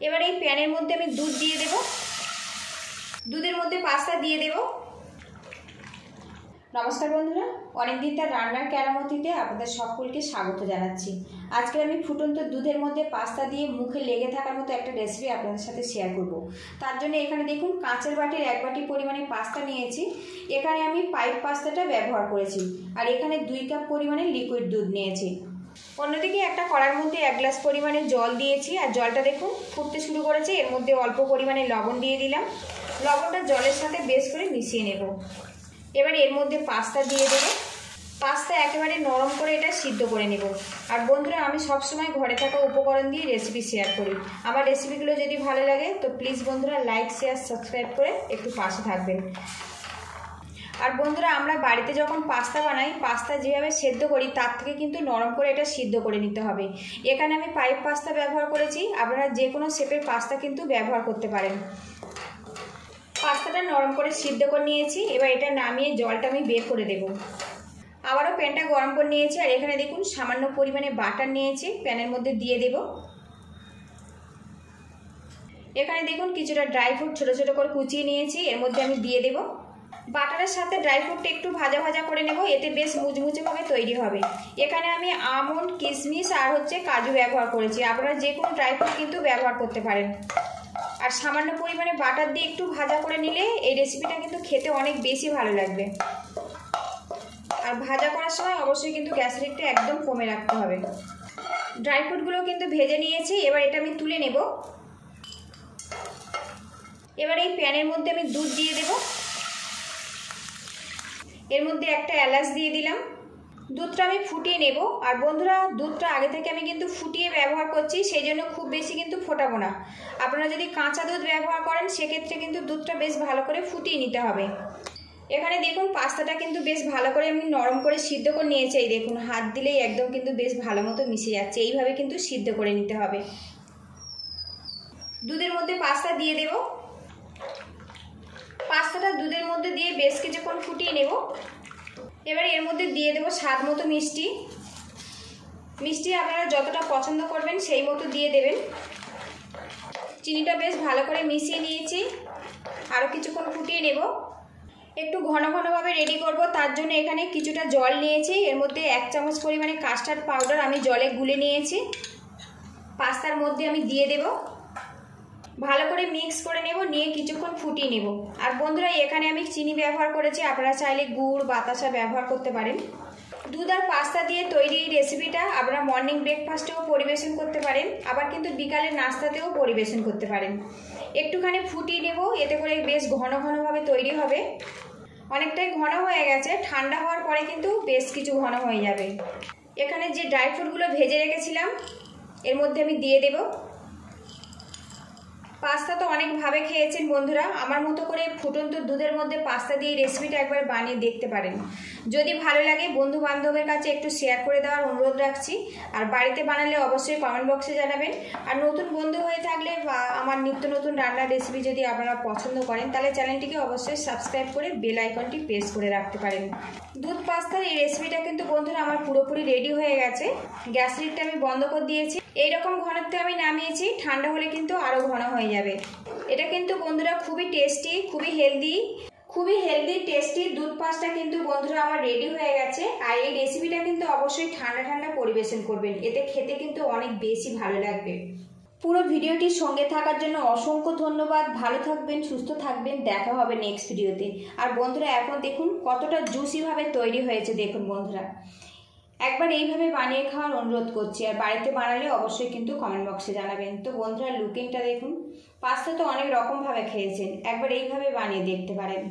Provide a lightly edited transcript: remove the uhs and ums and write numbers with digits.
এবার এই প্যানের মধ্যে আমি দুধ দিয়ে দেব, দুধের মধ্যে পাস্তা দিয়ে দেব। নমস্কার বন্ধুরা, অনেকদিন তার রান্নার কেরামতিতে আপনাদের সকলকে স্বাগত জানাচ্ছি। আজকে আমি ফুটন্ত দুধের মধ্যে পাস্তা দিয়ে মুখে লেগে থাকার মতো একটা রেসিপি আপনাদের সাথে শেয়ার করব। তার জন্য এখানে দেখুন কাঁচের বাটির 1 বাটি পরিমাণে পাস্তা নিয়েছি। এখানে আমি পাইপ পাস্তাটা ব্যবহার করেছি, আর এখানে 2 কাপ পরিমাণে লিকুইড দুধ নিয়েছি। অন্যদিকে একটা কড়ার মধ্যে 1 গ্লাস পরিমাণে জল দিয়েছি, আর জলটা দেখুন ফুটতে শুরু করেছে। এর মধ্যে অল্প পরিমাণে লবণ দিয়ে দিলাম। লবণটা জলের সাথে বেশ করে মিশিয়ে নেব। এবার এর মধ্যে পাস্তা দিয়ে দেবো। পাস্তা একেবারে নরম করে এটা সিদ্ধ করে নেব। আর বন্ধুরা, আমি সবসময় ঘরে থাকা উপকরণ দিয়ে রেসিপি শেয়ার করি। আমার রেসিপিগুলো যদি ভালো লাগে তো প্লিজ বন্ধুরা লাইক, শেয়ার, সাবস্ক্রাইব করে একটু পাশে থাকবেন। আর বন্ধুরা, আমরা বাড়িতে যখন পাস্তা বানাই, পাস্তা যেভাবে সেদ্ধ করি তার থেকে কিন্তু নরম করে এটা সিদ্ধ করে নিতে হবে। এখানে আমি পাইপ পাস্তা ব্যবহার করেছি, আপনারা যে কোনো শেপের পাস্তা কিন্তু ব্যবহার করতে পারেন। পাস্তাটা নরম করে সিদ্ধ করে নিয়েছি। এবার এটা নামিয়ে জলটা আমি বের করে দেব। আবারও প্যানটা গরম করে নিয়েছি, আর এখানে দেখুন সামান্য পরিমাণে বাটার নিয়েছি, প্যানের মধ্যে দিয়ে দেব। এখানে দেখুন কিছুটা ড্রাই ফ্রুট ছোট ছোট করে কুচিয়ে নিয়েছি, এর মধ্যে আমি দিয়ে দেব। বাটারের সাথে ড্রাই ফ্রুটটা একটু ভাজা ভাজা করে নেব, এতে বেশ মুচমুচেভাবে তৈরি হবে। এখানে আমি আমন্ড, কিশমিশ আর কাজু ব্যবহার করেছি। আপনারা যে কোনো ড্রাই ফ্রুট কিন্তু ব্যবহার করতে পারেন। আর সামান্য পরিমাণে বাটার দিয়ে একটু ভাজা করে নিলে এই রেসিপিটা কিন্তু খেতে অনেক বেশি ভালো লাগবে। আর ভাজা করার সময় অবশ্যই কিন্তু গ্যাস লিডটা একদম কমে রাখতে হবে। ড্রাই ফ্রুটগুলো কিন্তু ভেজে নিয়েছি, এবার এটা আমি তুলে নেব। এবার এই প্যানের মধ্যে আমি দুধ দিয়ে দেব। এর মধ্যে একটা এলাচ দিয়ে দিলাম। দুধটা আমি ফুটিয়ে নেব। আর বন্ধুরা, দুধটা আগে থেকে আমি কিন্তু ফুটিয়ে ব্যবহার করছি, সেই জন্য খুব বেশি কিন্তু ফোটাবো না। আপনারা যদি কাঁচা দুধ ব্যবহার করেন সেক্ষেত্রে কিন্তু দুধটা বেশ ভালো করে ফুটিয়ে নিতে হবে। এখানে দেখুন পাস্তাটা কিন্তু বেশ ভালো করে আমি নরম করে সিদ্ধ করে নিয়েছি। এই দেখুন হাত দিলেই একদম কিন্তু বেশ ভালো মতো মিশে যাচ্ছে। এইভাবে কিন্তু সিদ্ধ করে নিতে হবে। দুধের মধ্যে পাস্তা দিয়ে দেব। পাস্তাটা দুধের মধ্যে দিয়ে বেশ কিছুক্ষণ ফুটিয়ে নেব। এবারে এর মধ্যে দিয়ে দেবো স্বাদ মতো মিষ্টি। মিষ্টি আপনারা যতটা পছন্দ করবেন সেই মতো দিয়ে দেবেন। চিনিটা বেশ ভালো করে মিশিয়ে নিয়েছি, আরও কিছুক্ষণ ফুটিয়ে নেব। একটু ঘন ঘনভাবে রেডি করব, তার জন্য এখানে কিছুটা জল নিয়েছি। এর মধ্যে 1 চামচ পরিমাণে কাস্টার্ড পাউডার আমি জলে গুলে নিয়েছি, পাস্তার মধ্যে আমি দিয়ে দেব। ভালো করে মিক্স করে নেব, নিয়ে কিছুক্ষণ ফুটিয়ে নেব। আর বন্ধুরা, এখানে আমি চিনি ব্যবহার করেছি, আপনারা চাইলে গুড়, বাতাসা ব্যবহার করতে পারেন। দুধ আর পাস্তা দিয়ে তৈরি এই রেসিপিটা আপনারা মর্নিং ব্রেকফাস্টেও পরিবেশন করতে পারেন, আবার কিন্তু বিকালের নাস্তাতেও পরিবেশন করতে পারেন। একটুখানি ফুটিয়ে নেব, এতে করে বেশ ঘন ঘনভাবে তৈরি হবে। অনেকটাই ঘন হয়ে গেছে, ঠান্ডা হওয়ার পরে কিন্তু বেশ কিছু ঘন হয়ে যাবে। এখানে যে ড্রাই ফ্রুটগুলো ভেজে রেখেছিলাম এর মধ্যে আমি দিয়ে দেব। পাস্তা তো অনেকভাবে খেয়েছেন বন্ধুরা, আমার মতো করে ফুটন্ত দুধের মধ্যে পাস্তা দিয়ে রেসিপিটা একবার বানিয়ে দেখতে পারেন। যদি ভালো লাগে বন্ধু বান্ধবের কাছে একটু শেয়ার করে দেওয়ার অনুরোধ রাখছি। আর বাড়িতে বানালে অবশ্যই কমেন্ট বক্সে জানাবেন। আর নতুন বন্ধু হয়ে থাকলে বা আমার নিত্য নতুন রান্নার রেসিপি যদি আপনারা পছন্দ করেন তাহলে চ্যানেলটিকে অবশ্যই সাবস্ক্রাইব করে বেল আইকনটি প্রেস করে রাখতে পারেন। দুধ পাস্তার এই রেসিপিটা কিন্তু বন্ধুরা আমার পুরোপুরি রেডি হয়ে গেছে। গ্যাস লিডটা আমি বন্ধ করে দিয়েছি। এইরকম ঘনত্বে আমি নামিয়েছি, ঠান্ডা হলে কিন্তু আরও ঘন হয়ে যাবে। এটা কিন্তু বন্ধুরা খুবই টেস্টি, খুবই হেলদি টেস্টি দুধ পাস্তা কিন্তু বন্ধুরা আমার রেডি হয়ে গেছে। আর এই রেসিপিটা কিন্তু অবশ্যই ঠান্ডা ঠান্ডা পরিবেশন করবেন, এতে খেতে কিন্তু অনেক বেশি ভালো লাগবে। পুরো ভিডিওটির সঙ্গে থাকার জন্য অসংখ্য ধন্যবাদ। ভালো থাকবেন, সুস্থ থাকবেন, দেখা হবে নেক্সট ভিডিওতে। আর বন্ধুরা, এখন দেখুন কতটা জুসিভাবে তৈরি হয়েছে। দেখুন বন্ধুরা, একবার এইভাবে বানিয়ে খাওয়ার অনুরোধ করছি। আর বাড়িতে বানালে অবশ্যই কিন্তু কমেন্ট বক্সে জানাবেন। তো বন্ধুরা, লুকিংটা দেখুন। পাস্তা তো অনেক রকমভাবে খেয়েছেন, একবার এইভাবে বানিয়ে দেখতে পারেন।